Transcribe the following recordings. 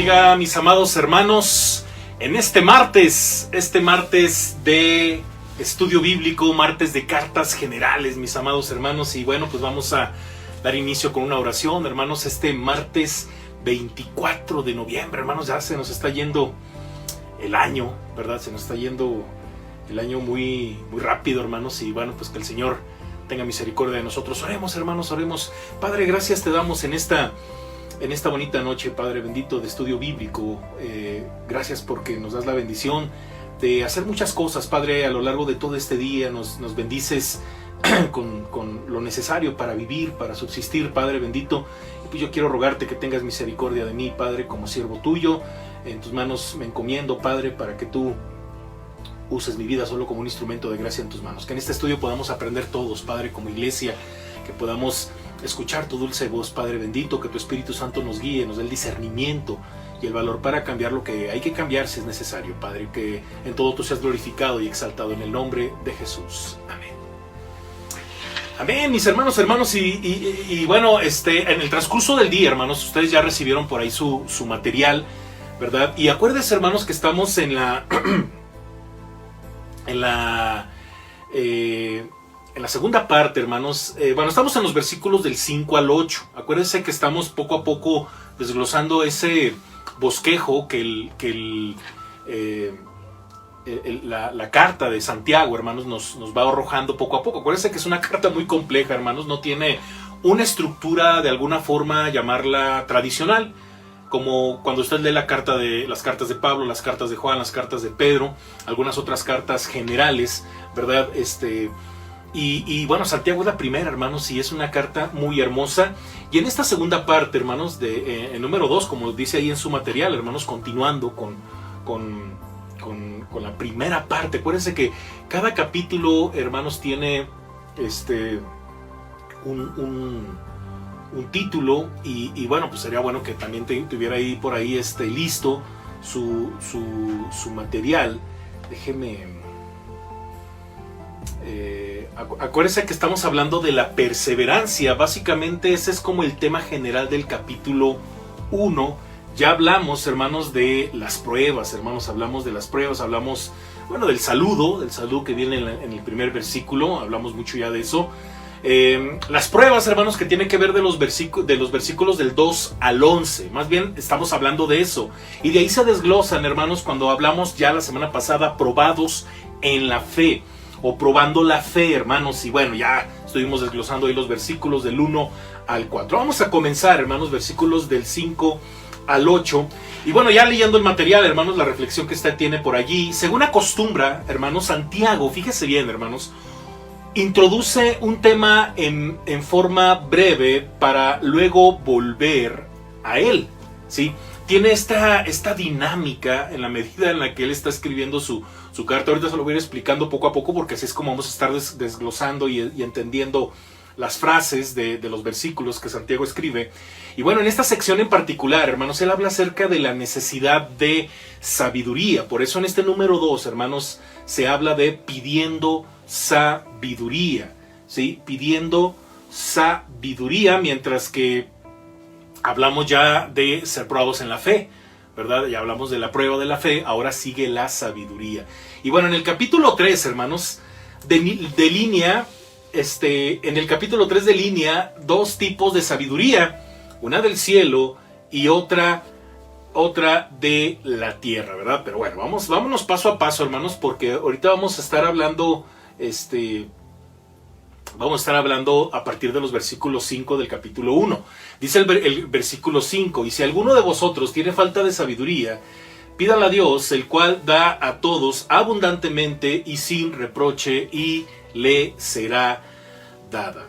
bendiga, mis amados hermanos, en este martes de estudio bíblico, martes de cartas generales, mis amados hermanos. Y bueno, pues vamos a dar inicio con una oración, hermanos. Este martes 24 de noviembre, hermanos, ya se nos está yendo el año, ¿verdad? Se nos está yendo el año muy rápido, hermanos. Y bueno, pues que el Señor tenga misericordia de nosotros. Oremos, hermanos, oremos. Padre, gracias te damos en esta bonita noche, Padre bendito, de estudio bíblico. Gracias porque nos das la bendición de hacer muchas cosas, Padre. A lo largo de todo este día nos bendices con lo necesario para vivir, para subsistir, Padre bendito. Y pues yo quiero rogarte que tengas misericordia de mí, Padre, como siervo tuyo. En tus manos me encomiendo, Padre, para que tú uses mi vida solo como un instrumento de gracia en tus manos. Que en este estudio podamos aprender todos, Padre, como iglesia, que podamos escuchar tu dulce voz, Padre bendito, que tu Espíritu Santo nos guíe, nos dé el discernimiento y el valor para cambiar lo que hay que cambiar si es necesario, Padre. Que en todo tú seas glorificado y exaltado en el nombre de Jesús. Amén. Amén, mis hermanos, y bueno, en el transcurso del día, hermanos, ustedes ya recibieron por ahí su material, ¿verdad? Y acuérdense, hermanos, que estamos en la segunda parte, hermanos. Bueno, estamos en los versículos del 5 al 8. Acuérdense que estamos poco a poco desglosando ese bosquejo que la carta de Santiago, hermanos, nos va arrojando poco a poco. Acuérdense que es una carta muy compleja, hermanos. No tiene una estructura, de alguna forma, llamarla tradicional, como cuando usted lee las cartas de Pablo, las cartas de Juan, las cartas de Pedro, algunas otras cartas generales, ¿verdad? Y bueno, Santiago es la primera, hermanos, y es una carta muy hermosa. Y en esta segunda parte, hermanos, en número 2, como dice ahí en su material, hermanos, continuando con la primera parte. Acuérdense que cada capítulo, hermanos, tiene un título, y bueno, pues sería bueno que también tuviera ahí por ahí listo su material. Déjeme... acuérdense que estamos hablando de la perseverancia. Básicamente ese es como el tema general del capítulo 1. Ya hablamos, hermanos, de las pruebas, hermanos, hablamos de las pruebas, hablamos, bueno, del saludo que viene en el primer versículo, hablamos mucho ya de eso. Las pruebas, hermanos, que tienen que ver de los versículos del 2 al 11, más bien estamos hablando de eso, y de ahí se desglosan, hermanos, cuando hablamos ya la semana pasada, probados en la fe, o probando la fe, hermanos. Y bueno, ya estuvimos desglosando ahí los versículos del 1 al 4. Vamos a comenzar, hermanos, versículos del 5 al 8. Y bueno, ya leyendo el material, hermanos, la reflexión que tiene por allí. Según acostumbra, hermanos, Santiago, fíjese bien, hermanos, introduce un tema en forma breve para luego volver a él, ¿sí? Tiene esta dinámica en la medida en la que él está escribiendo su carta. Ahorita se lo voy a ir explicando poco a poco, porque así es como vamos a estar desglosando y entendiendo las frases de los versículos que Santiago escribe. Y bueno, en esta sección en particular, hermanos, él habla acerca de la necesidad de sabiduría. Por eso en este número 2, hermanos, se habla de pidiendo sabiduría, ¿sí? Pidiendo sabiduría, mientras que hablamos ya de ser probados en la fe, ¿verdad? Ya hablamos de la prueba de la fe, ahora sigue la sabiduría. Y bueno, en el capítulo 3, hermanos, delinea, en el capítulo 3 delinea dos tipos de sabiduría, una del cielo y otra de la tierra, ¿verdad? Pero bueno, vámonos paso a paso, hermanos, porque ahorita vamos a estar hablando, a partir de los versículos 5 del capítulo 1. Dice el versículo 5, y si alguno de vosotros tiene falta de sabiduría, pídala a Dios, el cual da a todos abundantemente y sin reproche, y le será dada.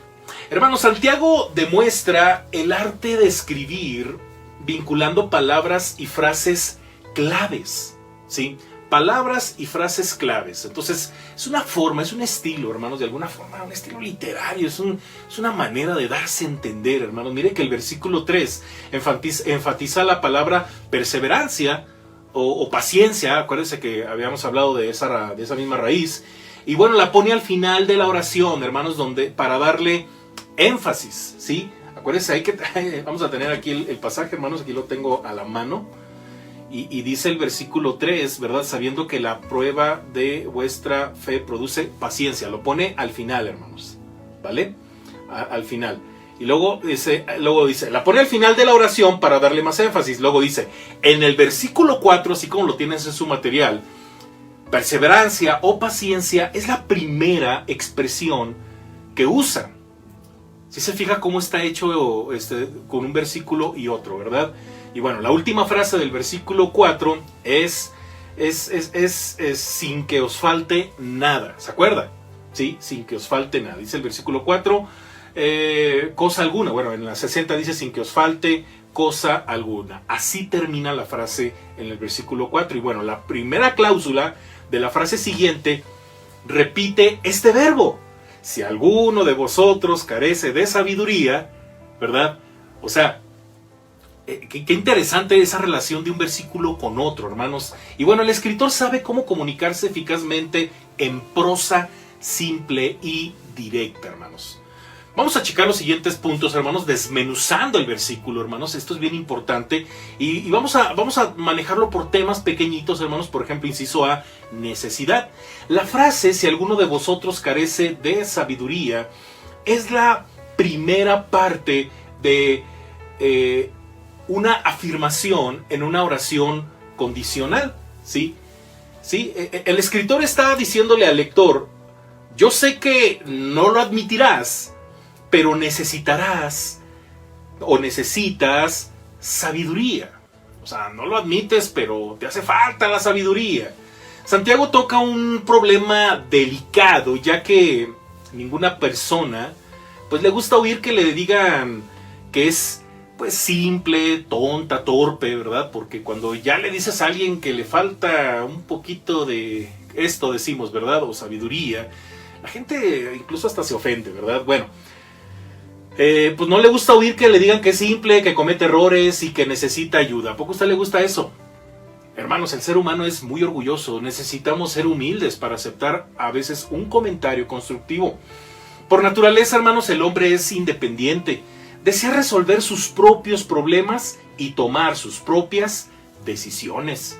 Hermanos, Santiago demuestra el arte de escribir vinculando palabras y frases claves, ¿sí? Palabras y frases claves. Entonces, es una forma, es un estilo, hermanos, de alguna forma, un estilo literario, es una manera de darse a entender, hermanos. Mire que el versículo 3 enfatiza la palabra perseverancia o paciencia. Acuérdense que habíamos hablado de esa misma raíz. Y bueno, la pone al final de la oración, hermanos, para darle énfasis, ¿sí? Acuérdense, vamos a tener aquí el pasaje, hermanos, aquí lo tengo a la mano. Y dice el versículo 3, ¿verdad? Sabiendo que la prueba de vuestra fe produce paciencia. Lo pone al final, hermanos, ¿vale? Al final. Y luego dice, la pone al final de la oración para darle más énfasis. Luego dice, en el versículo 4, así como lo tienes en su material, perseverancia o paciencia es la primera expresión que usa. Si se fija cómo está hecho con un versículo y otro, ¿verdad? Y bueno, la última frase del versículo 4 es sin que os falte nada. ¿Se acuerda? Sí, sin que os falte nada. Dice el versículo 4, cosa alguna. Bueno, en la 60 dice sin que os falte cosa alguna. Así termina la frase en el versículo 4. Y bueno, la primera cláusula de la frase siguiente repite este verbo. Si alguno de vosotros carece de sabiduría, ¿verdad? O sea, qué interesante esa relación de un versículo con otro, hermanos. Y bueno, el escritor sabe cómo comunicarse eficazmente en prosa simple y directa, hermanos. Vamos a checar los siguientes puntos, hermanos, desmenuzando el versículo, hermanos. Esto es bien importante y vamos a manejarlo por temas pequeñitos, hermanos. Por ejemplo, inciso A, necesidad. La frase, si alguno de vosotros carece de sabiduría, es la primera parte de una afirmación en una oración condicional, ¿sí? ¿Sí? El escritor está diciéndole al lector, yo sé que no lo admitirás, pero necesitarás o necesitas sabiduría. O sea, no lo admites, pero te hace falta la sabiduría. Santiago toca un problema delicado, ya que ninguna persona pues le gusta oír que le digan que es pues simple, tonta, torpe, ¿verdad? Porque cuando ya le dices a alguien que le falta un poquito de esto, decimos, ¿verdad? O sabiduría, la gente incluso hasta se ofende, ¿verdad? Bueno, pues no le gusta oír que le digan que es simple, que comete errores y que necesita ayuda. ¿A poco a usted le gusta eso? Hermanos, el ser humano es muy orgulloso. Necesitamos ser humildes para aceptar a veces un comentario constructivo. Por naturaleza, hermanos, el hombre es independiente. Desea resolver sus propios problemas y tomar sus propias decisiones.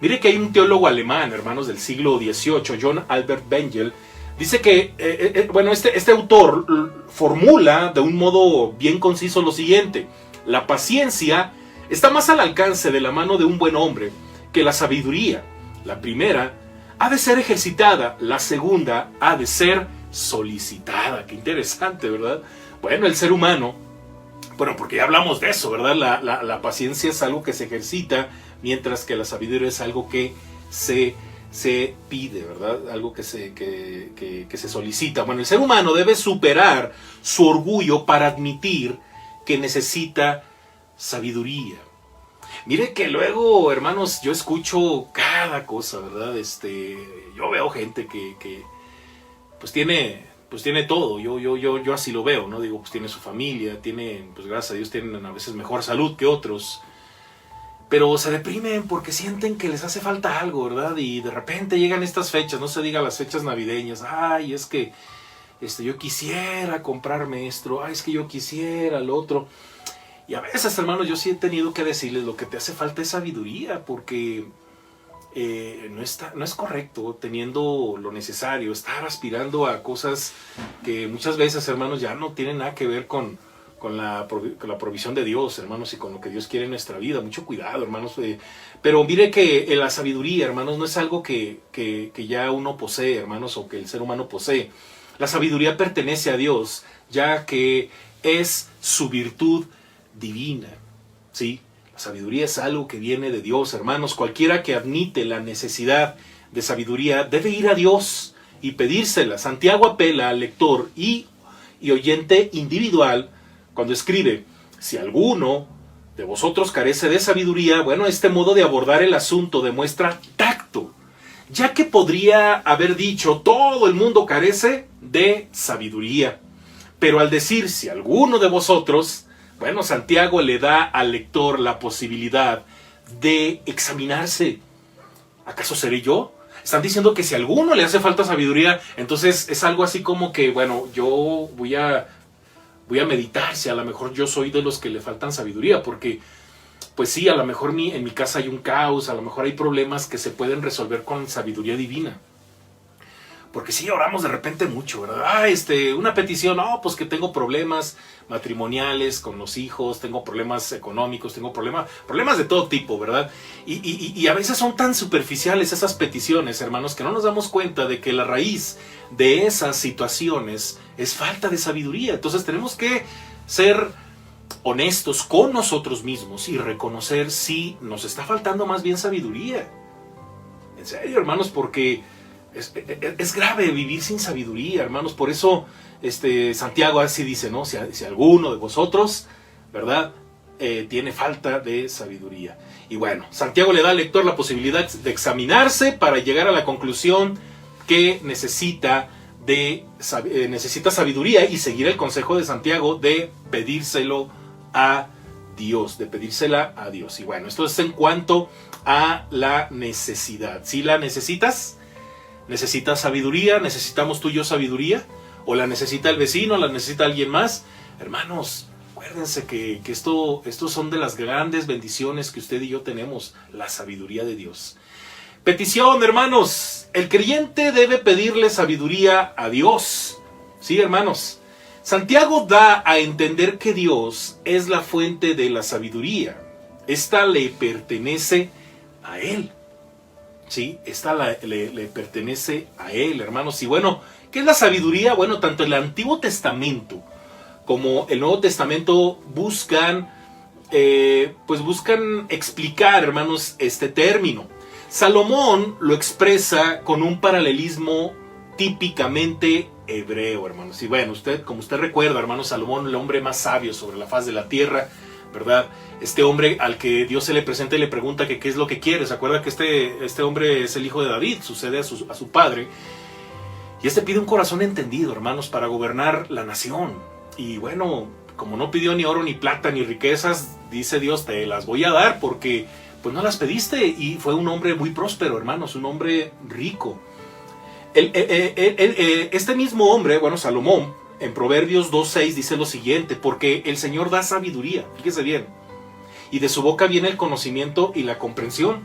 Mire que hay un teólogo alemán, hermanos, del siglo XVIII, John Albert Bengel. Dice que, bueno, este autor formula de un modo bien conciso lo siguiente. La paciencia está más al alcance de la mano de un buen hombre que la sabiduría. La primera ha de ser ejercitada, la segunda ha de ser solicitada. Qué interesante, ¿verdad? Bueno, el ser humano, bueno, porque ya hablamos de eso, ¿verdad? La paciencia es algo que se ejercita, mientras que la sabiduría es algo que se pide, ¿verdad? Algo que se solicita. Bueno, el ser humano debe superar su orgullo para admitir que necesita sabiduría. Mire que luego, hermanos, yo escucho cada cosa, ¿verdad? Yo veo gente que pues tiene todo. Yo así lo veo, ¿no? Digo, pues tiene su familia, pues gracias a Dios tienen a veces mejor salud que otros. Pero se deprimen porque sienten que les hace falta algo, ¿verdad? Y de repente llegan estas fechas, no se diga las fechas navideñas. Ay, es que yo quisiera comprarme esto. Ay, es que yo quisiera lo otro. Y a veces, hermanos, yo sí he tenido que decirles lo que te hace falta es sabiduría, porque no es correcto teniendo lo necesario, estar aspirando a cosas que muchas veces, hermanos, ya no tienen nada que ver con la provisión de Dios, hermanos, y con lo que Dios quiere en nuestra vida. Mucho cuidado, hermanos. Pero mire que la sabiduría, hermanos, no es algo que ya uno posee, hermanos, o que el ser humano posee. La sabiduría pertenece a Dios, ya que es su virtud divina, ¿sí? La sabiduría es algo que viene de Dios, hermanos. Cualquiera que admite la necesidad de sabiduría debe ir a Dios y pedírsela. Santiago apela al lector y oyente individual cuando escribe, si alguno de vosotros carece de sabiduría, bueno, este modo de abordar el asunto demuestra tacto, ya que podría haber dicho, todo el mundo carece de sabiduría. Pero al decir, si alguno de vosotros, bueno, Santiago le da al lector la posibilidad de examinarse. ¿Acaso seré yo? Están diciendo que si a alguno le hace falta sabiduría, entonces es algo así como que, bueno, yo voy a meditar si a lo mejor yo soy de los que le faltan sabiduría, porque pues sí, a lo mejor en mi casa hay un caos, a lo mejor hay problemas que se pueden resolver con sabiduría divina. Porque sí, oramos de repente mucho, ¿verdad? Una petición, no, pues que tengo problemas matrimoniales con los hijos, tengo problemas económicos, tengo problemas de todo tipo, ¿verdad? Y a veces son tan superficiales esas peticiones, hermanos, que no nos damos cuenta de que la raíz de esas situaciones es falta de sabiduría. Entonces tenemos que ser honestos con nosotros mismos y reconocer si nos está faltando más bien sabiduría. En serio, hermanos, porque es grave vivir sin sabiduría, hermanos. Por eso Santiago así dice, ¿no? Si alguno de vosotros, ¿verdad?, tiene falta de sabiduría. Y bueno, Santiago le da al lector la posibilidad de examinarse para llegar a la conclusión que necesita sabiduría y seguir el consejo de Santiago de pedírsela a Dios. Y bueno, esto es en cuanto a la necesidad. Si la necesitas sabiduría, necesitamos tú y yo sabiduría, o la necesita el vecino, la necesita alguien más. Hermanos, acuérdense que estos son de las grandes bendiciones que usted y yo tenemos, la sabiduría de Dios. Petición, hermanos, el creyente debe pedirle sabiduría a Dios. Sí, hermanos, Santiago da a entender que Dios es la fuente de la sabiduría. Esta le pertenece a Él. Sí, esta le pertenece a Él, hermanos. Y bueno, ¿qué es la sabiduría? Bueno, tanto el Antiguo Testamento como el Nuevo Testamento buscan explicar, hermanos, este término. Salomón lo expresa con un paralelismo típicamente hebreo, hermanos. Y bueno, como usted recuerda, hermanos, Salomón, el hombre más sabio sobre la faz de la tierra, ¿verdad? Este hombre al que Dios se le presenta y le pregunta que qué es lo que quiere. ¿Se acuerda que este hombre es el hijo de David? Sucede a su padre. Y pide un corazón entendido, hermanos, para gobernar la nación. Y bueno, como no pidió ni oro, ni plata, ni riquezas, dice Dios, te las voy a dar porque pues no las pediste. Y fue un hombre muy próspero, hermanos, un hombre rico. Este mismo hombre, bueno, Salomón, en Proverbios 2:6 dice lo siguiente: porque el Señor da sabiduría, fíjese bien, y de su boca viene el conocimiento y la comprensión.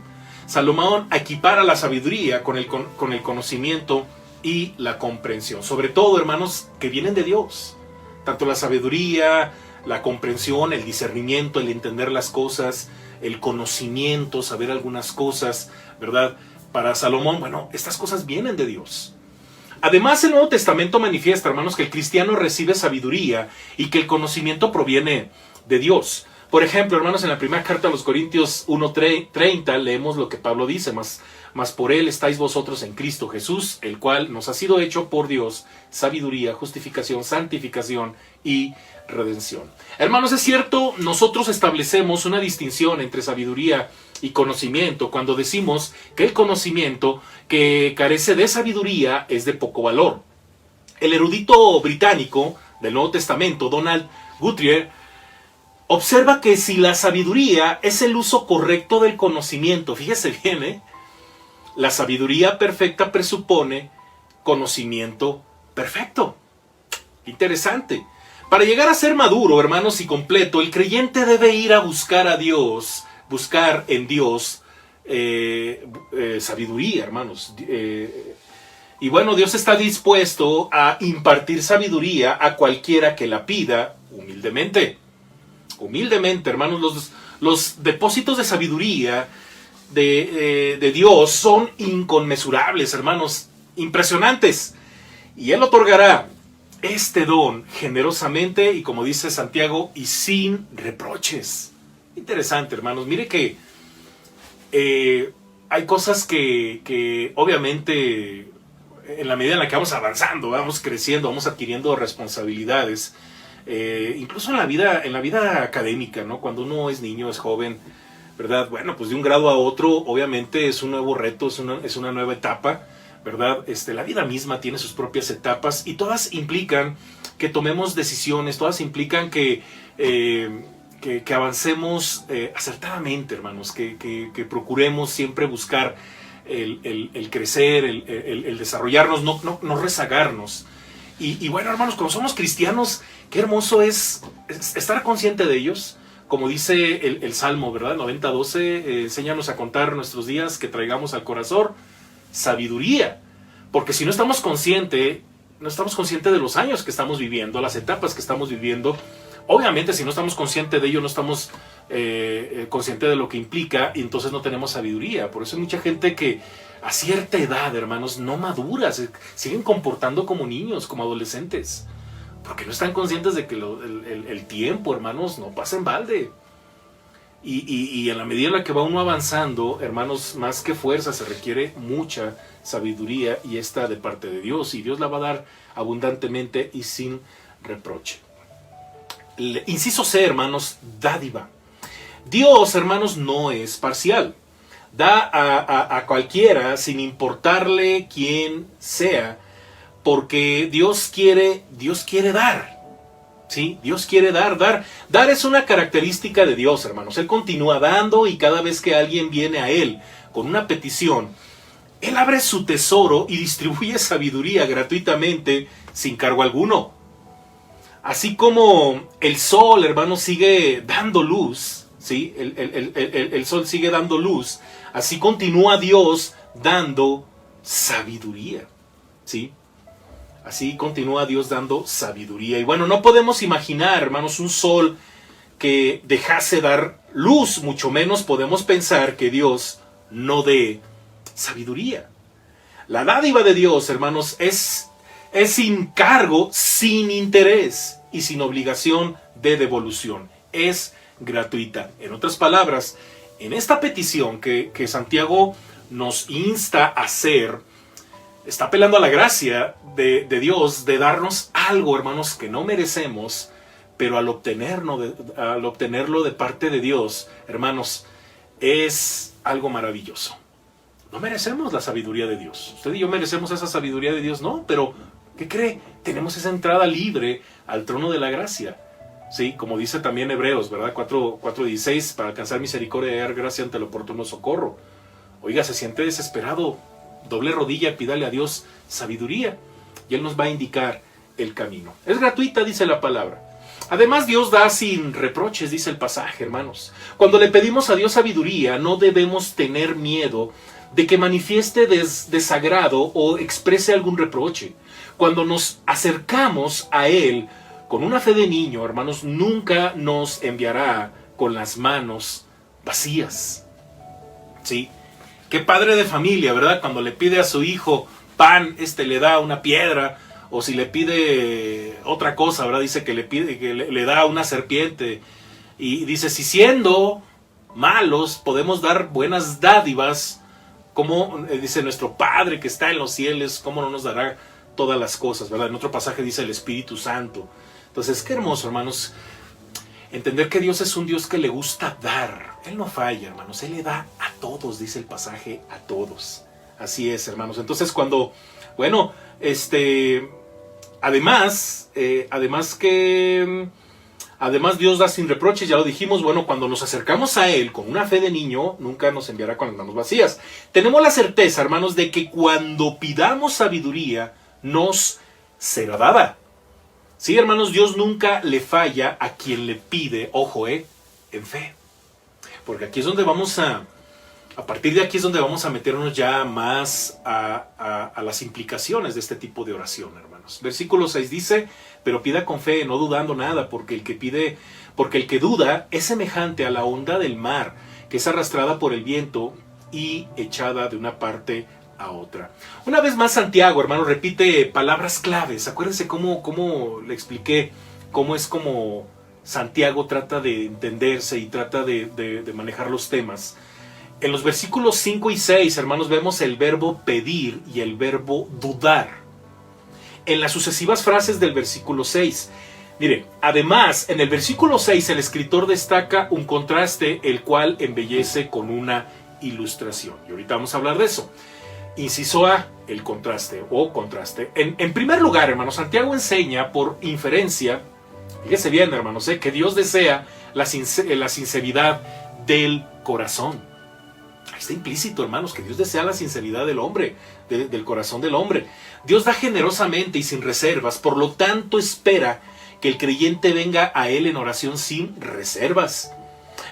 Salomón equipara la sabiduría con el conocimiento y la comprensión, sobre todo, hermanos, que vienen de Dios. Tanto la sabiduría, la comprensión, el discernimiento, el entender las cosas, el conocimiento, saber algunas cosas, ¿verdad? Para Salomón, bueno, estas cosas vienen de Dios. Además, el Nuevo Testamento manifiesta, hermanos, que el cristiano recibe sabiduría y que el conocimiento proviene de Dios. Por ejemplo, hermanos, en la primera carta a los Corintios 1:30 leemos lo que Pablo dice: mas por él estáis vosotros en Cristo Jesús, el cual nos ha sido hecho por Dios sabiduría, justificación, santificación y redención. Hermanos, es cierto, nosotros establecemos una distinción entre sabiduría y conocimiento cuando decimos que el conocimiento que carece de sabiduría es de poco valor. El erudito británico del Nuevo Testamento, Donald Guthrie, observa que si la sabiduría es el uso correcto del conocimiento, fíjese bien, la sabiduría perfecta presupone conocimiento perfecto. Interesante. Para llegar a ser maduro, hermanos, y completo, el creyente debe ir a buscar a Dios, buscar en Dios sabiduría, hermanos. Y bueno, Dios está dispuesto a impartir sabiduría a cualquiera que la pida humildemente. Humildemente, hermanos, los depósitos de sabiduría de Dios son inconmensurables, hermanos, impresionantes. Y Él otorgará este don generosamente y, como dice Santiago, y sin reproches. Interesante, hermanos. Mire que hay cosas que obviamente en la medida en la que vamos avanzando, vamos creciendo, vamos adquiriendo responsabilidades, incluso en la vida académica, ¿no? Cuando uno es niño, es joven, ¿verdad? Bueno, pues de un grado a otro, obviamente es un nuevo reto, es una nueva etapa, ¿verdad? La vida misma tiene sus propias etapas y todas implican que tomemos decisiones, todas implican que avancemos acertadamente, hermanos, que procuremos siempre buscar el crecer, el desarrollarnos, no rezagarnos. Y bueno, hermanos, cuando somos cristianos, qué hermoso es estar consciente de ellos, como dice el Salmo, ¿verdad? 90:12, enséñanos a contar nuestros días, que traigamos al corazón sabiduría. Porque si no estamos conscientes de los años que estamos viviendo, las etapas que estamos viviendo, obviamente si no estamos conscientes de ello, no estamos conscientes de lo que implica, y entonces no tenemos sabiduría. Por eso hay mucha gente que a cierta edad, hermanos, no madura, se siguen comportando como niños, como adolescentes, porque no están conscientes de que el tiempo, hermanos, no pasa en balde. Y en la medida en la que va uno avanzando, hermanos, más que fuerza, se requiere mucha sabiduría, y esta de parte de Dios, y Dios la va a dar abundantemente y sin reproche. Inciso C, hermanos, dádiva. Dios, hermanos, no es parcial. Da a cualquiera sin importarle quién sea, porque Dios quiere dar. ¿Sí? Dios quiere dar. Dar es una característica de Dios, hermanos. Él continúa dando, y cada vez que alguien viene a Él con una petición, Él abre su tesoro y distribuye sabiduría gratuitamente, sin cargo alguno. Así como el sol, hermanos, sigue dando luz, ¿sí? El sol sigue dando luz, así continúa Dios dando sabiduría, ¿sí? Así continúa Dios dando sabiduría. Y bueno, no podemos imaginar, hermanos, un sol que dejase dar luz, mucho menos podemos pensar que Dios no dé sabiduría. La dádiva de Dios, hermanos, es sin cargo, sin interés y sin obligación de devolución. Es gratuita. En otras palabras, en esta petición que Santiago nos insta a hacer, está apelando a la gracia de Dios de darnos algo, hermanos, que no merecemos, pero al obtenerlo de parte de Dios, hermanos, es algo maravilloso. No merecemos la sabiduría de Dios. Usted y yo merecemos esa sabiduría de Dios, no, pero ¿qué cree? Tenemos esa entrada libre al trono de la gracia. Sí, como dice también Hebreos, ¿verdad? 4:16, para alcanzar misericordia y hallar gracia ante el oportuno socorro. Oiga, se siente desesperado, doble rodilla, pídale a Dios sabiduría, y Él nos va a indicar el camino. Es gratuita, dice la palabra. Además, Dios da sin reproches, dice el pasaje, hermanos. Cuando le pedimos a Dios sabiduría, no debemos tener miedo de que manifieste desagrado o exprese algún reproche. Cuando nos acercamos a Él con una fe de niño, hermanos, nunca nos enviará con las manos vacías. ¿Sí? Qué padre de familia, ¿verdad? Cuando le pide a su hijo pan, le da una piedra, o si le pide otra cosa, ¿verdad? Dice que le da una serpiente, y dice, si siendo malos podemos dar buenas dádivas, como dice nuestro Padre que está en los cielos, ¿cómo no nos dará todas las cosas, ¿verdad? En otro pasaje dice el Espíritu Santo. Entonces, qué hermoso, hermanos, entender que Dios es un Dios que le gusta dar. Él no falla, hermanos, Él le da a todos, dice el pasaje, a todos. Así es, hermanos. Entonces, cuando, bueno, además Dios da sin reproches, ya lo dijimos. Bueno, cuando nos acercamos a Él con una fe de niño, nunca nos enviará con las manos vacías. Tenemos la certeza, hermanos, de que cuando pidamos sabiduría, nos será dada. Sí, hermanos, Dios nunca le falla a quien le pide, ojo, en fe. Porque aquí es donde a partir de aquí es donde vamos a meternos ya más a las implicaciones de este tipo de oración, hermanos. Versículo 6 dice, pero pida con fe, no dudando nada, porque el que duda es semejante a la onda del mar, que es arrastrada por el viento y echada de una parte a otra. Una vez más, Santiago, hermano, repite palabras claves. Acuérdense cómo le expliqué, cómo es como Santiago trata de entenderse y trata de manejar los temas. En los versículos 5 y 6, hermanos, vemos el verbo pedir y el verbo dudar. En las sucesivas frases del versículo 6. Mire, además, en el versículo 6 el escritor destaca un contraste, el cual embellece con una ilustración. Y ahorita vamos a hablar de eso. Inciso A, el contraste o contraste. En primer lugar, hermanos, Santiago enseña por inferencia, fíjese bien, hermanos, que Dios desea la sinceridad del corazón. Ahí está implícito, hermanos, que Dios desea la sinceridad del hombre, del corazón del hombre. Dios da generosamente y sin reservas, por lo tanto espera que el creyente venga a Él en oración sin reservas.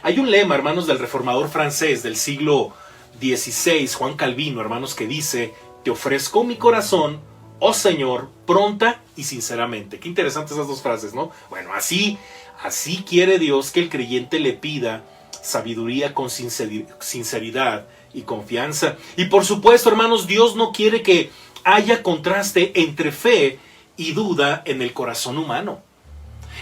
Hay un lema, hermanos, del reformador francés del siglo XVI, Juan Calvino, hermanos, que dice: te ofrezco mi corazón, oh Señor, pronta y sinceramente. Qué interesantes esas dos frases, ¿no? Bueno, así quiere Dios que el creyente le pida sabiduría con sinceridad y confianza. Y por supuesto, hermanos, Dios no quiere que haya contraste entre fe y duda en el corazón humano.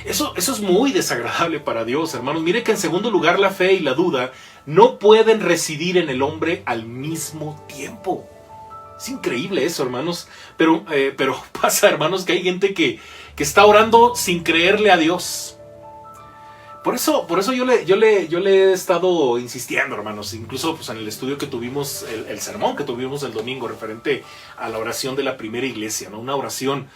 Eso es muy desagradable para Dios, hermanos. Mire que en segundo lugar, la fe y la duda no pueden residir en el hombre al mismo tiempo. Es increíble eso, hermanos. Pero pasa, hermanos, que hay gente que está orando sin creerle a Dios. Por eso yo le he estado insistiendo, hermanos, incluso pues, en el estudio que tuvimos, el sermón que tuvimos el domingo referente a la oración de la primera iglesia, ¿no? Una oración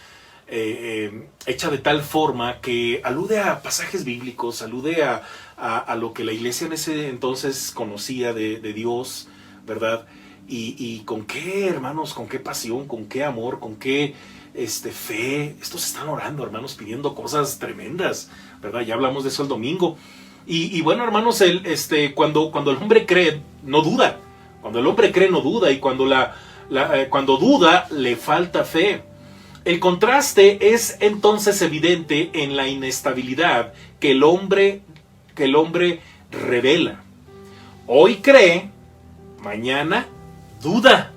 hecha de tal forma que alude a pasajes bíblicos, alude a lo que la iglesia en ese entonces conocía de Dios, ¿verdad? Y con qué, hermanos, con qué pasión, con qué amor, con qué fe. Estos están orando, hermanos, pidiendo cosas tremendas, ¿verdad? Ya hablamos de eso el domingo. Y bueno, hermanos, cuando el hombre cree, no duda. Cuando el hombre cree, no duda. Y cuando cuando duda, le falta fe. El contraste es entonces evidente en la inestabilidad que el hombre revela. Hoy cree, mañana duda.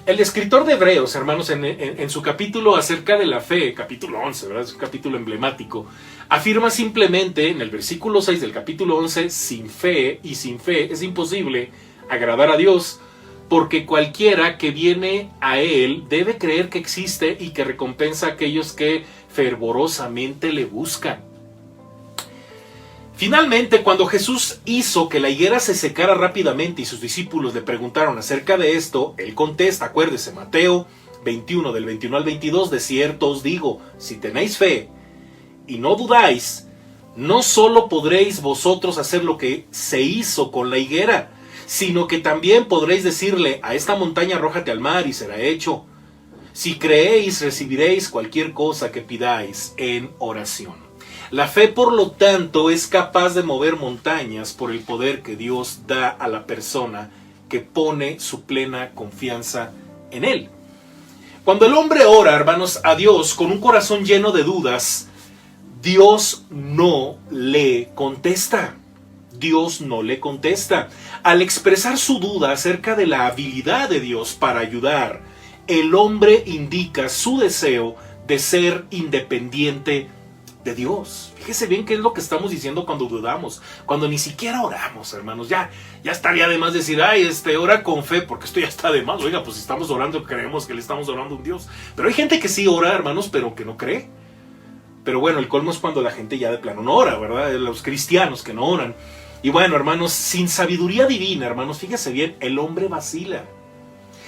El escritor de Hebreos, hermanos, en su capítulo acerca de la fe, capítulo 11, ¿verdad? Es un capítulo emblemático, afirma simplemente en el versículo 6 del capítulo 11: sin fe es imposible agradar a Dios, porque cualquiera que viene a Él debe creer que existe y que recompensa a aquellos que fervorosamente le buscan. Finalmente, cuando Jesús hizo que la higuera se secara rápidamente y sus discípulos le preguntaron acerca de esto, Él contesta, acuérdese, Mateo 21, del 21 al 22, de cierto os digo, si tenéis fe y no dudáis, no solo podréis vosotros hacer lo que se hizo con la higuera, sino que también podréis decirle a esta montaña: arrójate al mar, y será hecho. Si creéis, recibiréis cualquier cosa que pidáis en oración. La fe, por lo tanto, es capaz de mover montañas por el poder que Dios da a la persona que pone su plena confianza en Él. Cuando el hombre ora, hermanos, a Dios con un corazón lleno de dudas, Dios no le contesta. Dios no le contesta. Al expresar su duda acerca de la habilidad de Dios para ayudar, el hombre indica su deseo de ser independiente de Dios. Fíjese bien qué es lo que estamos diciendo cuando dudamos, cuando ni siquiera oramos, hermanos. Ya estaría de más decir: ay, ora con fe, porque esto ya está de más. Oiga, pues si estamos orando, creemos que le estamos orando a un Dios. Pero hay gente que sí ora, hermanos, pero que no cree. Pero bueno, el colmo es cuando la gente ya de plano no ora, ¿verdad? Los cristianos que no oran. Y bueno, hermanos, sin sabiduría divina, hermanos, fíjese bien, el hombre vacila.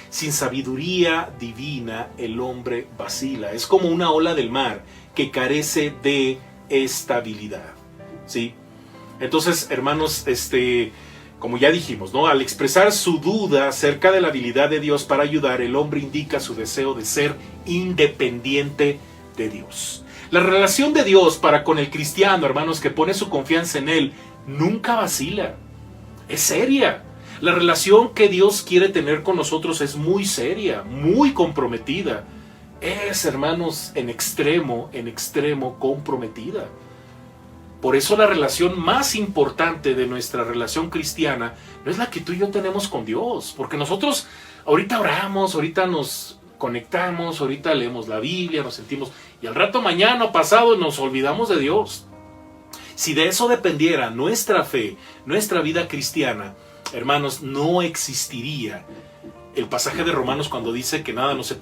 Sin sabiduría divina, el hombre vacila. Es como una ola del mar que carece de estabilidad, ¿sí? Entonces, hermanos, como ya dijimos, ¿no? Al expresar su duda acerca de la habilidad de Dios para ayudar, el hombre indica su deseo de ser independiente de Dios. La relación de Dios para con el cristiano, hermanos, que pone su confianza en Él, nunca vacila. Es seria. La relación que Dios quiere tener con nosotros es muy seria, muy comprometida. Es, hermanos, en extremo comprometida. Por eso la relación más importante de nuestra relación cristiana no es la que tú y yo tenemos con Dios. Porque nosotros ahorita oramos, ahorita nos conectamos, ahorita leemos la Biblia, nos sentimos, y al rato, mañana o pasado, nos olvidamos de Dios. Si de eso dependiera nuestra fe, nuestra vida cristiana, hermanos, no existiría el pasaje de Romanos cuando dice que nada nos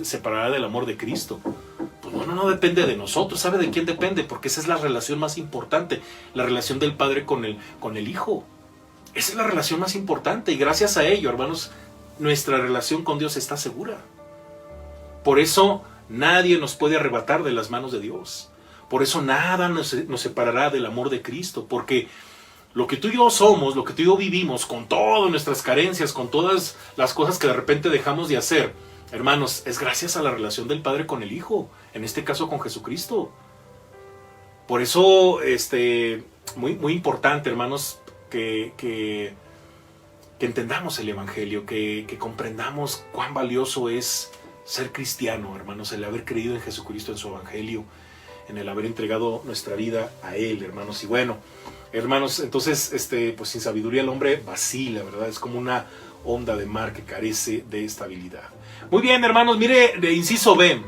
separará del amor de Cristo. Pues no depende de nosotros. ¿Sabe de quién depende? Porque esa es la relación más importante, la relación del Padre con el Hijo. Esa es la relación más importante, y gracias a ello, hermanos, nuestra relación con Dios está segura. Por eso nadie nos puede arrebatar de las manos de Dios. Por eso nada nos separará del amor de Cristo, porque lo que tú y yo somos, lo que tú y yo vivimos, con todas nuestras carencias, con todas las cosas que de repente dejamos de hacer, hermanos, es gracias a la relación del Padre con el Hijo, en este caso con Jesucristo. Por eso muy, muy importante, hermanos, que entendamos el Evangelio, que comprendamos cuán valioso es ser cristiano, hermanos, el haber creído en Jesucristo, en su Evangelio, en el haber entregado nuestra vida a Él, hermanos. Y bueno, hermanos, entonces, pues sin sabiduría el hombre vacila, ¿verdad? Es como una onda de mar que carece de estabilidad. Muy bien, hermanos, mire, de inciso B,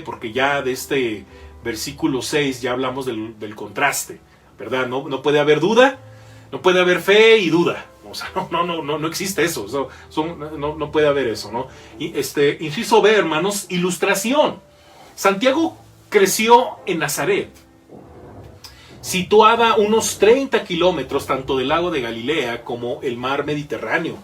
porque ya de este versículo 6 ya hablamos del contraste, ¿verdad? No puede haber duda, no puede haber fe y duda. O sea, no existe eso. No puede haber eso, ¿no? Y inciso B, hermanos, ilustración. Santiago creció en Nazaret, situada unos 30 kilómetros tanto del lago de Galilea como el mar Mediterráneo.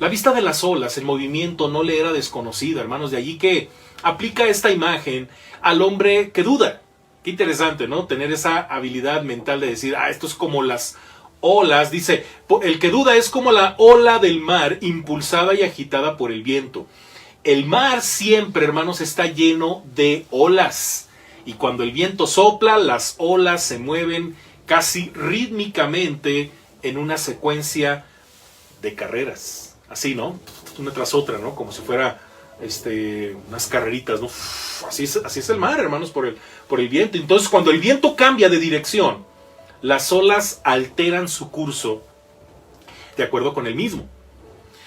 La vista de las olas, el movimiento no le era desconocida, hermanos, de allí que aplica esta imagen al hombre que duda. Qué interesante, ¿no? Tener esa habilidad mental de decir, esto es como las olas. Dice, el que duda es como la ola del mar impulsada y agitada por el viento. El mar siempre, hermanos, está lleno de olas. Y cuando el viento sopla, las olas se mueven casi rítmicamente en una secuencia de carreras. Así, ¿no? Una tras otra, ¿no? Como si fuera unas carreritas, ¿no? Así es el mar, hermanos, por el viento. Entonces, cuando el viento cambia de dirección, las olas alteran su curso de acuerdo con el mismo.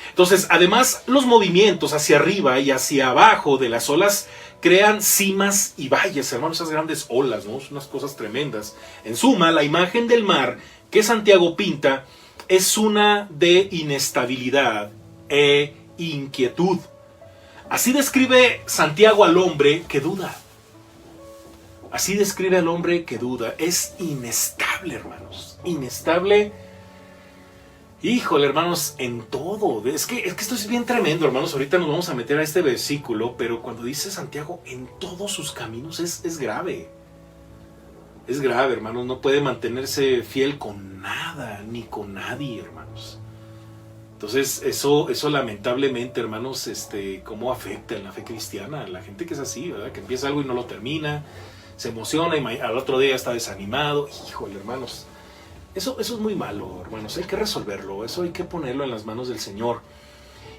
Entonces, además, los movimientos hacia arriba y hacia abajo de las olas crean cimas y valles, hermanos, esas grandes olas, ¿no? Son unas cosas tremendas. En suma, la imagen del mar que Santiago pinta es una de inestabilidad e inquietud. Así describe Santiago al hombre que duda. Así describe al hombre que duda. Es inestable, hermanos. Inestable. Híjole, hermanos, en todo. Es que esto es bien tremendo, hermanos. Ahorita nos vamos a meter a este versículo, pero cuando dice Santiago, en todos sus caminos, es grave. Es grave, hermanos. No puede mantenerse fiel con nada, ni con nadie, hermanos. Entonces, eso lamentablemente, hermanos, cómo afecta en la fe cristiana. La gente que es así, ¿verdad? Que empieza algo y no lo termina, se emociona y al otro día está desanimado. Híjole, hermanos. Eso es muy malo, hermanos. Hay que resolverlo. Eso hay que ponerlo en las manos del Señor.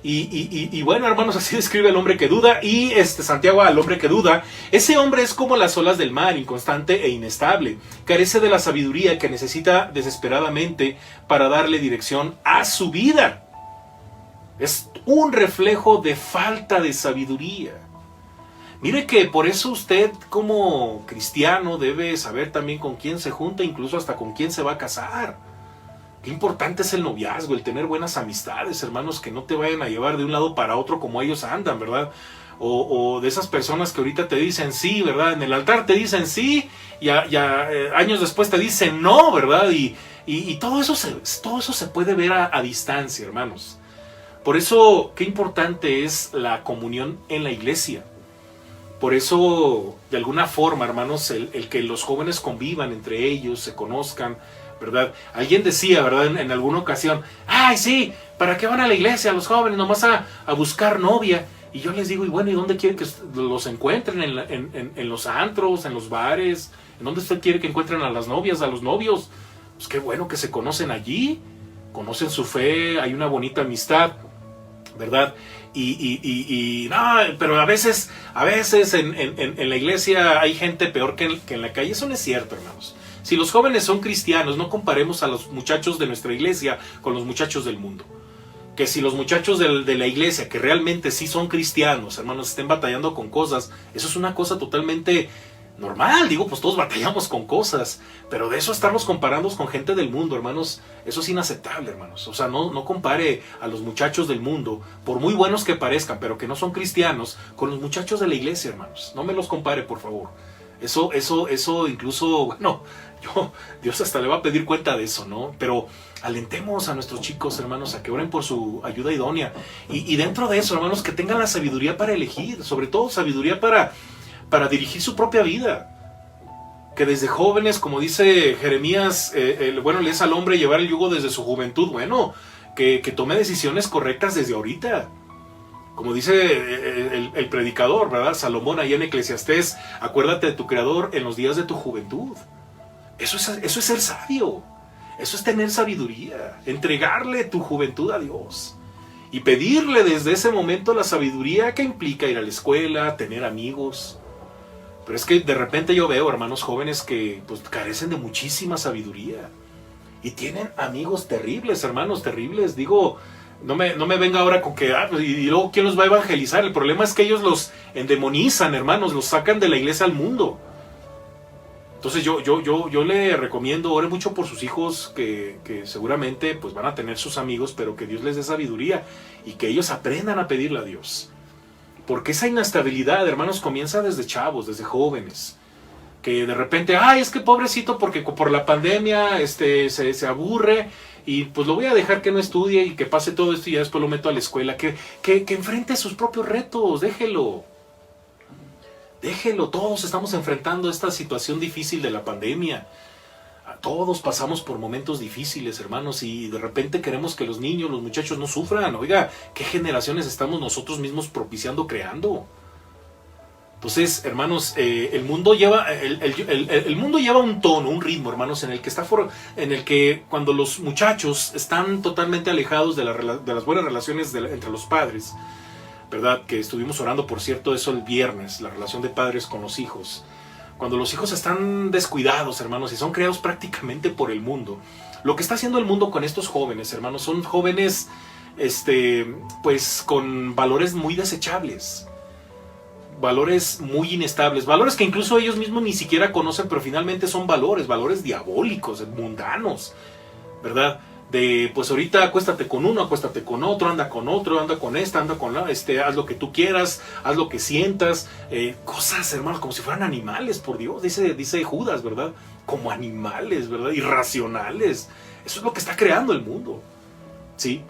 Y bueno, hermanos, así describe el hombre que duda. Y Santiago al hombre que duda. Ese hombre es como las olas del mar, inconstante e inestable. Carece de la sabiduría que necesita desesperadamente para darle dirección a su vida. Es un reflejo de falta de sabiduría. Mire que por eso usted como cristiano debe saber también con quién se junta, incluso hasta con quién se va a casar. Qué importante es el noviazgo, el tener buenas amistades, hermanos, que no te vayan a llevar de un lado para otro como ellos andan, ¿verdad? O de esas personas que ahorita te dicen sí, ¿verdad? En el altar te dicen sí y años después te dicen no, ¿verdad? Y todo eso se puede ver a distancia, hermanos. Por eso, qué importante es la comunión en la iglesia. Por eso, de alguna forma, hermanos, el que los jóvenes convivan entre ellos, se conozcan, ¿verdad? Alguien decía, ¿verdad? En alguna ocasión, ¡ay, sí! ¿Para qué van a la iglesia los jóvenes? Nomás a buscar novia. Y yo les digo, y bueno, ¿y dónde quieren que los encuentren? ¿En los antros, en los bares? ¿En dónde usted quiere que encuentren a las novias, a los novios? Pues qué bueno que se conocen allí, conocen su fe, hay una bonita amistad, ¿verdad? No, pero a veces en la iglesia hay gente peor que en la calle. Eso no es cierto, hermanos. Si los jóvenes son cristianos, no comparemos a los muchachos de nuestra iglesia con los muchachos del mundo. Que si los muchachos de la iglesia, que realmente sí son cristianos, hermanos, estén batallando con cosas, eso es una cosa totalmente normal. Digo, pues todos batallamos con cosas, pero de eso estarnos comparando con gente del mundo, hermanos, eso es inaceptable, hermanos. O sea, no compare a los muchachos del mundo, por muy buenos que parezcan, pero que no son cristianos, con los muchachos de la iglesia, hermanos. No me los compare, por favor. Eso incluso, bueno, Dios hasta le va a pedir cuenta de eso, ¿no? Pero alentemos a nuestros chicos, hermanos, a que oren por su ayuda idónea. Y dentro de eso, hermanos, que tengan la sabiduría para elegir, sobre todo sabiduría para dirigir su propia vida. Que desde jóvenes, como dice Jeremías, le es al hombre llevar el yugo desde su juventud. Bueno, que tome decisiones correctas desde ahorita. Como dice el predicador, ¿verdad? Salomón, ahí en Eclesiastés, acuérdate de tu Creador en los días de tu juventud. Eso es ser sabio. Eso es tener sabiduría. Entregarle tu juventud a Dios. Y pedirle desde ese momento la sabiduría que implica ir a la escuela, tener amigos. Pero es que de repente yo veo hermanos jóvenes que pues carecen de muchísima sabiduría. Y tienen amigos terribles, hermanos terribles. Digo, no me venga ahora con que, y luego ¿quién los va a evangelizar? El problema es que ellos los endemonizan, hermanos, los sacan de la iglesia al mundo. Entonces yo le recomiendo, ore mucho por sus hijos, que seguramente pues van a tener sus amigos, pero que Dios les dé sabiduría y que ellos aprendan a pedirle a Dios. Porque esa inestabilidad, hermanos, comienza desde chavos, desde jóvenes. Que de repente, es que pobrecito porque por la pandemia se aburre y pues lo voy a dejar que no estudie y que pase todo esto y ya después lo meto a la escuela. Que enfrente sus propios retos, déjelo. Déjelo, todos estamos enfrentando esta situación difícil de la pandemia. Todos pasamos por momentos difíciles, hermanos, y de repente queremos que los niños, los muchachos no sufran. Oiga, ¿qué generaciones estamos nosotros mismos propiciando, creando? Entonces, hermanos, el mundo lleva un tono, un ritmo, hermanos, en el que cuando los muchachos están totalmente alejados de las buenas relaciones entre los padres, ¿verdad? Que estuvimos orando, por cierto, eso el viernes, la relación de padres con los hijos. Cuando los hijos están descuidados, hermanos, y son creados prácticamente por el mundo. Lo que está haciendo el mundo con estos jóvenes, hermanos, son jóvenes, pues, con valores muy desechables. Valores muy inestables. Valores que incluso ellos mismos ni siquiera conocen, pero finalmente son valores diabólicos, mundanos, ¿verdad? De, pues ahorita acuéstate con uno, acuéstate con otro, anda con esta, anda con la, haz lo que tú quieras, haz lo que sientas, cosas, hermanos, como si fueran animales, por Dios, dice Judas, ¿verdad? Como animales, ¿verdad? Irracionales. Eso es lo que está creando el mundo, ¿sí?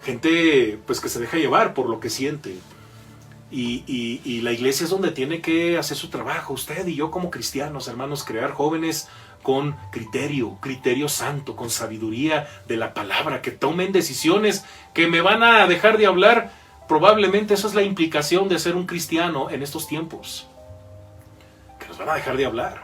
Gente, pues, que se deja llevar por lo que siente. Y la iglesia es donde tiene que hacer su trabajo. Usted y yo como cristianos, hermanos, crear jóvenes con criterio santo, con sabiduría de la palabra, que tomen decisiones que me van a dejar de hablar. Probablemente eso es la implicación de ser un cristiano en estos tiempos, que nos van a dejar de hablar.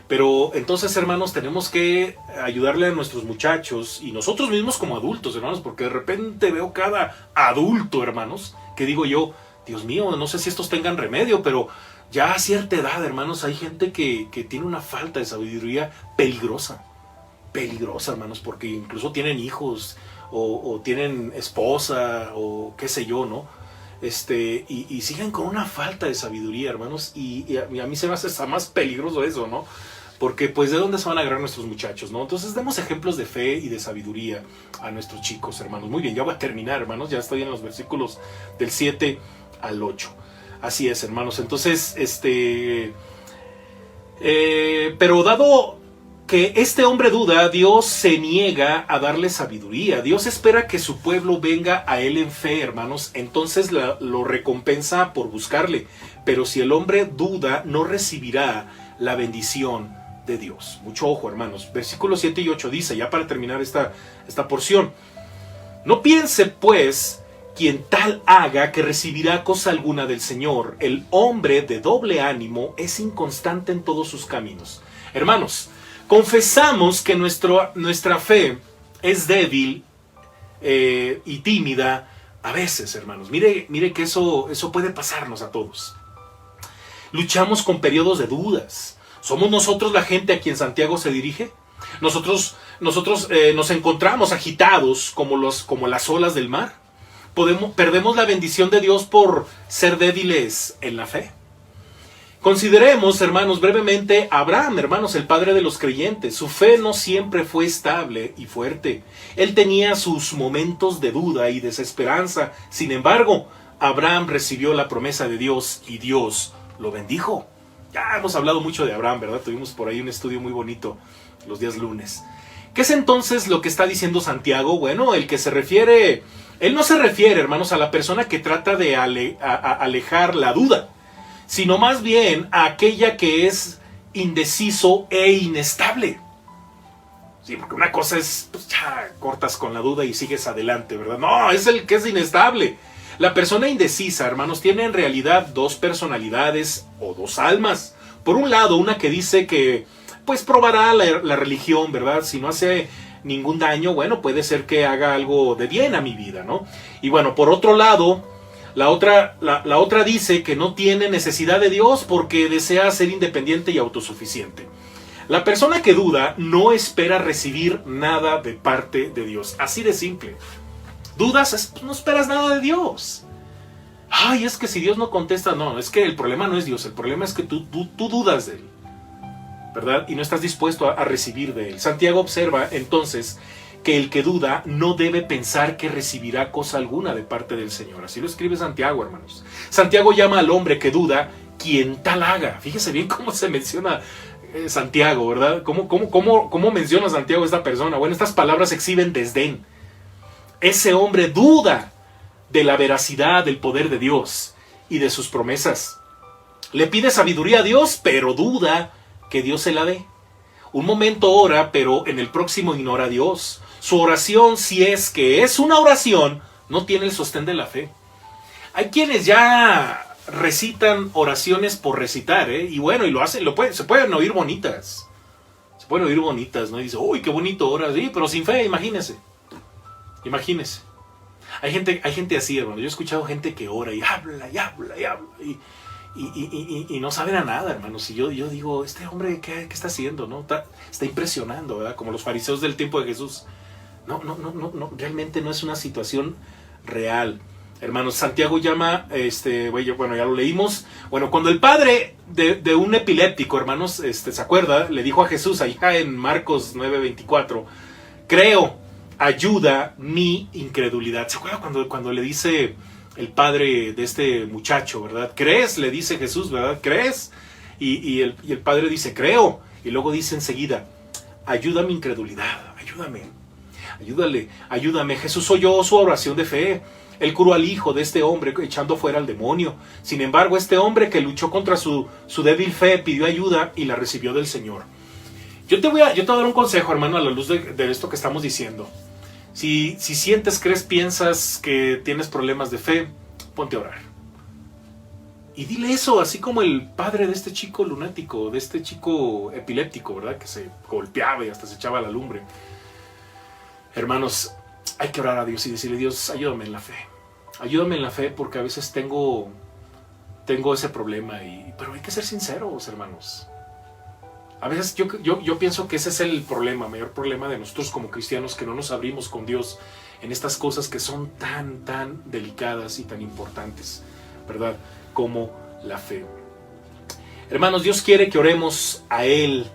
Pero entonces, hermanos, tenemos que ayudarle a nuestros muchachos y nosotros mismos como adultos, hermanos, porque de repente veo cada adulto, hermanos, que digo yo, Dios mío, no sé si estos tengan remedio, pero ya a cierta edad, hermanos, hay gente que tiene una falta de sabiduría peligrosa, hermanos, porque incluso tienen hijos o tienen esposa o qué sé yo, ¿no? Y siguen con una falta de sabiduría, hermanos, y a mí se me hace hasta más peligroso eso, ¿no? Porque pues ¿de dónde se van a agarrar nuestros muchachos, no? Entonces demos ejemplos de fe y de sabiduría a nuestros chicos, hermanos. Muy bien, ya voy a terminar, hermanos, ya estoy en los versículos del 7 al 8. Así es, hermanos. Entonces, pero dado que este hombre duda, Dios se niega a darle sabiduría. Dios espera que su pueblo venga a él en fe, hermanos. Entonces lo recompensa por buscarle. Pero si el hombre duda, no recibirá la bendición de Dios. Mucho ojo, hermanos. Versículos 7 y 8 dice, ya para terminar esta porción: no piense, pues, quien tal haga que recibirá cosa alguna del Señor. El hombre de doble ánimo es inconstante en todos sus caminos. Hermanos, confesamos que nuestra fe es débil y tímida a veces, hermanos. Mire que eso puede pasarnos a todos. Luchamos con periodos de dudas. ¿Somos nosotros la gente a quien Santiago se dirige? Nosotros nos encontramos agitados como las olas del mar. Perdemos la bendición de Dios por ser débiles en la fe. Consideremos, hermanos, brevemente Abraham, hermanos, el padre de los creyentes. Su fe no siempre fue estable y fuerte. Él tenía sus momentos de duda y desesperanza. Sin embargo, Abraham recibió la promesa de Dios y Dios lo bendijo. Ya hemos hablado mucho de Abraham, ¿verdad? Tuvimos por ahí un estudio muy bonito los días lunes. ¿Qué es entonces lo que está diciendo Santiago? Bueno, él no se refiere, hermanos, a la persona que trata de alejar la duda, sino más bien a aquella que es indeciso e inestable. Sí, porque una cosa es, pues ya cortas con la duda y sigues adelante, ¿verdad? No, es el que es inestable. La persona indecisa, hermanos, tiene en realidad dos personalidades o dos almas. Por un lado, una que dice que pues probará la religión, ¿verdad? Si no hace ningún daño, bueno, puede ser que haga algo de bien a mi vida, ¿no? Y bueno, por otro lado, la otra dice que no tiene necesidad de Dios porque desea ser independiente y autosuficiente. La persona que duda no espera recibir nada de parte de Dios. Así de simple. Dudas, no esperas nada de Dios. Ay, es que si Dios no contesta, no, es que el problema no es Dios, el problema es que tú dudas de Él, ¿verdad? Y no estás dispuesto a recibir de Él. Santiago observa entonces que el que duda no debe pensar que recibirá cosa alguna de parte del Señor. Así lo escribe Santiago, hermanos. Santiago llama al hombre que duda quien tal haga. Fíjese bien cómo se menciona Santiago, ¿verdad? ¿Cómo menciona Santiago a esta persona? Bueno, estas palabras exhiben desdén. Ese hombre duda de la veracidad del poder de Dios y de sus promesas. Le pide sabiduría a Dios, pero duda que Dios se la dé. Un momento ora, pero en el próximo ignora a Dios. Su oración, si es que es una oración, no tiene el sostén de la fe. Hay quienes ya recitan oraciones por recitar, y bueno, y lo hacen, se pueden oír bonitas. Se pueden oír bonitas, ¿no? Y dice, uy, qué bonito ora, sí, pero sin fe, imagínese. Imagínese. Hay gente así, hermano. Yo he escuchado gente que ora y habla y habla y habla y no saben a nada, hermanos. Y yo digo, este hombre, ¿qué está haciendo? ¿No? Está impresionando, ¿verdad? Como los fariseos del tiempo de Jesús. No, realmente no es una situación real. Hermanos, Santiago llama, bueno, ya lo leímos. Bueno, cuando el padre de un epiléptico, hermanos, ¿se acuerda? Le dijo a Jesús, allá en Marcos 9:24, creo, ayuda mi incredulidad. ¿Se acuerda cuando le dice el padre de este muchacho, ¿verdad? ¿Crees? Le dice Jesús, ¿verdad? ¿Crees? Y el padre dice, creo. Y luego dice enseguida, ayuda mi incredulidad, ayúdame. Jesús oyó su oración de fe. Él curó al hijo de este hombre echando fuera al demonio. Sin embargo, este hombre que luchó contra su débil fe pidió ayuda y la recibió del Señor. Yo te voy a dar un consejo, hermano, a la luz de esto que estamos diciendo. Si sientes, crees, piensas que tienes problemas de fe, ponte a orar. Y dile eso, así como el padre de este chico lunático, de este chico epiléptico, ¿verdad? Que se golpeaba y hasta se echaba a la lumbre. Hermanos, hay que orar a Dios y decirle, Dios, ayúdame en la fe. Ayúdame en la fe porque a veces tengo ese problema. Pero hay que ser sinceros, hermanos. A veces yo pienso que ese es el mayor problema de nosotros como cristianos, que no nos abrimos con Dios en estas cosas que son tan delicadas y tan importantes, ¿verdad? Como la fe. Hermanos, Dios quiere que oremos a Él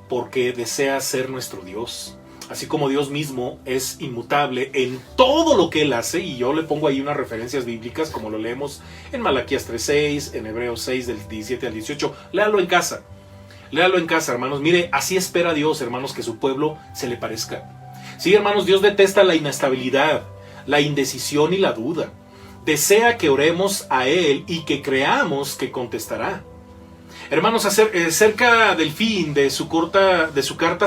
porque desea ser nuestro Dios. Así como Dios mismo es inmutable en todo lo que Él hace, y yo le pongo ahí unas referencias bíblicas como lo leemos en Malaquías 3:6, en Hebreos 6 del 17 al 18. Léalo en casa, hermanos. Mire, así espera Dios, hermanos, que su pueblo se le parezca. Sí, hermanos, Dios detesta la inestabilidad, la indecisión y la duda. Desea que oremos a Él y que creamos que contestará. Hermanos, acerca del fin de su carta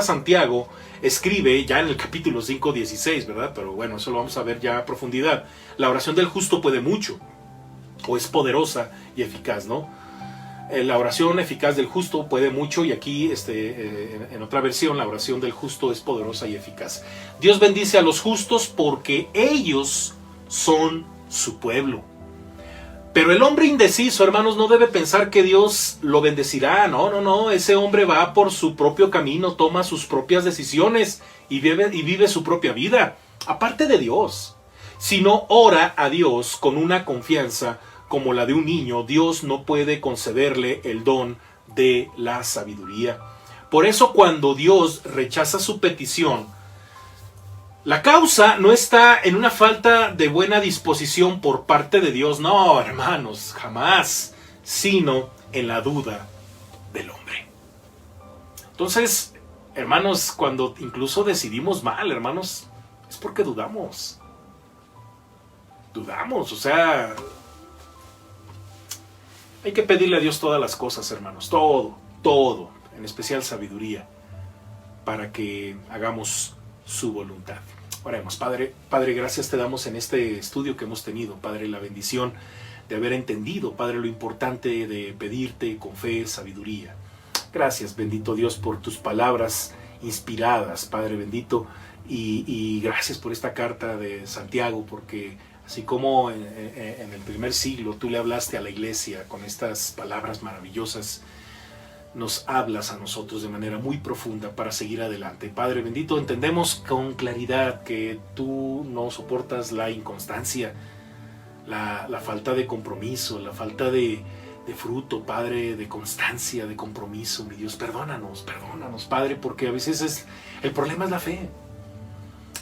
a Santiago, escribe ya en el capítulo 5:16, ¿verdad? Pero bueno, eso lo vamos a ver ya a profundidad. La oración del justo puede mucho, o es poderosa y eficaz, ¿no? La oración eficaz del justo puede mucho, y aquí en otra versión, la oración del justo es poderosa y eficaz. Dios bendice a los justos porque ellos son su pueblo. Pero el hombre indeciso, hermanos, no debe pensar que Dios lo bendecirá. No. Ese hombre va por su propio camino, toma sus propias decisiones y vive su propia vida, aparte de Dios. Si no ora a Dios con una confianza como la de un niño, Dios no puede concederle el don de la sabiduría. Por eso, cuando Dios rechaza su petición, la causa no está en una falta de buena disposición por parte de Dios, no, hermanos, jamás, sino en la duda del hombre. Entonces, hermanos, cuando incluso decidimos mal, hermanos, es porque dudamos. O sea, hay que pedirle a Dios todas las cosas, hermanos, todo, en especial sabiduría, para que hagamos su voluntad. Oremos. Padre, gracias te damos en este estudio que hemos tenido, Padre, la bendición de haber entendido, Padre, lo importante de pedirte con fe sabiduría. Gracias, bendito Dios, por tus palabras inspiradas, Padre bendito, y gracias por esta carta de Santiago, porque así como en el primer siglo tú le hablaste a la iglesia con estas palabras maravillosas, nos hablas a nosotros de manera muy profunda para seguir adelante. Padre bendito, entendemos con claridad que tú no soportas la inconstancia, la falta de compromiso, la falta de fruto, Padre, de constancia, de compromiso. Mi Dios, perdónanos, Padre, porque a veces el problema es la fe.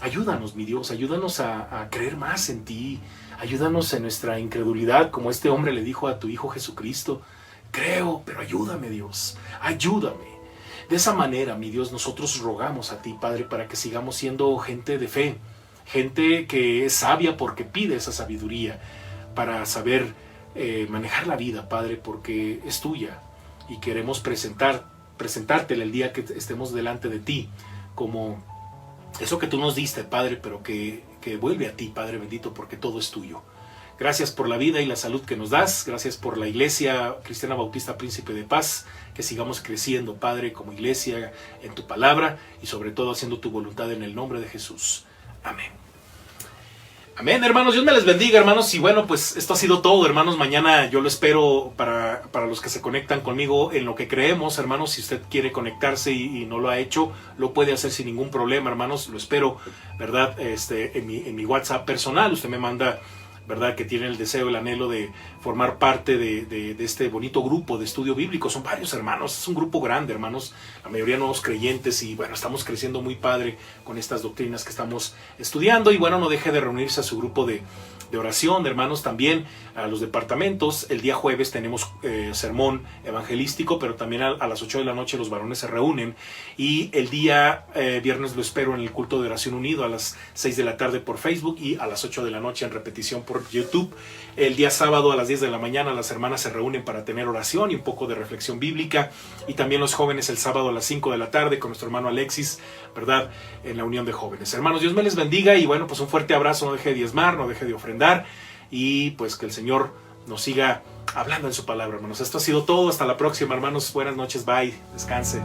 Ayúdanos, mi Dios, ayúdanos a creer más en ti, ayúdanos en nuestra incredulidad, como este hombre le dijo a tu Hijo Jesucristo: creo, pero ayúdame, Dios, ayúdame. De esa manera, mi Dios, nosotros rogamos a ti, Padre, para que sigamos siendo gente de fe, gente que es sabia porque pide esa sabiduría para saber manejar la vida, Padre, porque es tuya y queremos presentártela el día que estemos delante de ti como eso que tú nos diste, Padre, pero que vuelve a ti, Padre bendito, porque todo es tuyo. Gracias por la vida y la salud que nos das. Gracias por la Iglesia Cristiana Bautista Príncipe de Paz. Que sigamos creciendo, Padre, como iglesia en tu palabra y sobre todo haciendo tu voluntad en el nombre de Jesús. Amén. Amén, hermanos. Dios me les bendiga, hermanos. Y bueno, pues esto ha sido todo, hermanos. Mañana yo lo espero para los que se conectan conmigo en lo que creemos, hermanos. Si usted quiere conectarse y no lo ha hecho, lo puede hacer sin ningún problema, hermanos. Lo espero, ¿verdad? En mi WhatsApp personal. Usted me manda, ¿verdad?, que tiene el deseo, el anhelo de formar parte de este bonito grupo de estudio bíblico. Son varios hermanos, es un grupo grande, hermanos, la mayoría nuevos creyentes, y bueno, estamos creciendo muy padre con estas doctrinas que estamos estudiando. Y bueno, no deje de reunirse a su grupo de oración, hermanos, también a los departamentos. El día jueves tenemos sermón evangelístico, pero también a las 8 de la noche los varones se reúnen, y el día viernes lo espero en el culto de oración unido a las 6 de la tarde por Facebook y a las 8 de la noche en repetición por YouTube. El día sábado a las 10 de la mañana las hermanas se reúnen para tener oración y un poco de reflexión bíblica, y también los jóvenes el sábado a las 5 de la tarde con nuestro hermano Alexis, ¿verdad?, en la unión de jóvenes. Hermanos, Dios me les bendiga, y bueno, pues un fuerte abrazo. No deje de diezmar, no deje de ofrendar, y pues que el Señor nos siga hablando en su palabra, hermanos. Esto ha sido todo. Hasta la próxima, hermanos. Buenas noches. Bye. Descanse.